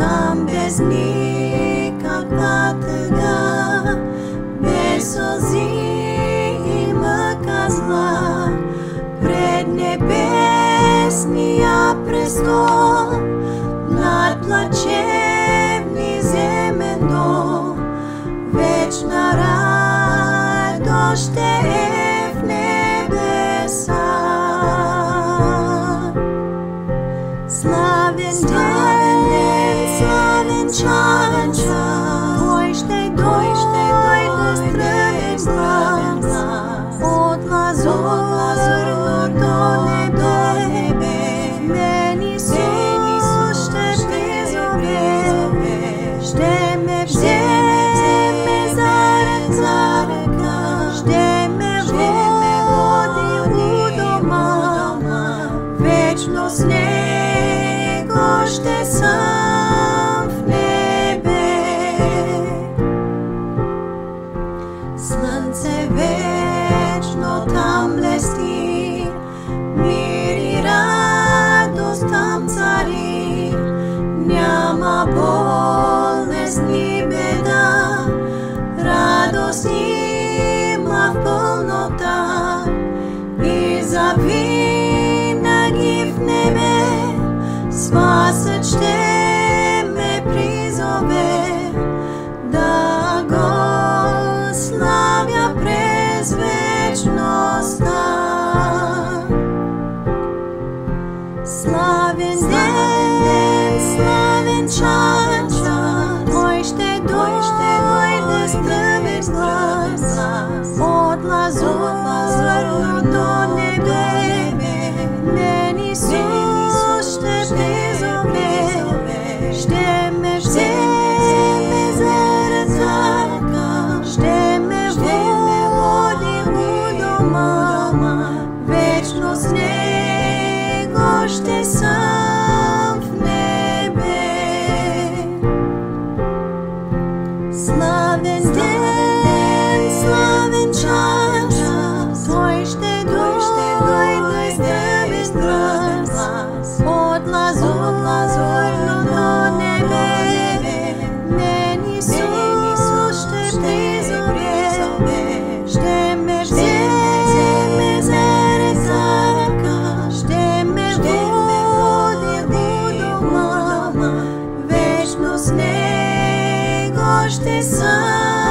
Там без никаква тъга, без сълзи и мъка зла, пред небесния престол, над плачевни земен дом, вечна радост ще е в небеса. Славен ден, славен час, Той ще дойде с тръбен глас, от лазурното небе, мен Исус ще призове, ще ме вземе за ръка, ще ме води у дома, вечно с Него ще съм в небе. Слънце вечно там блести, мир и радост там цари, няма болест ни беда, радост има в пълнота и завинаги в небе Спасът ще ме призове, да го славя през вечността. Славен ден, славен час, Той ще дойде с тръбен глас, от лазурното небе, мен Исус ще призове, ще ме вземе за ръка, ще ме води у дома, вечно с Него ще съм в небе. Славен ден, славен час, Той ще дойде с тръбен глас, от лазурното небе, мен Исус ще призове, ще ме вземе за ръка, ще ме води у дома, вечно с Него ще съм.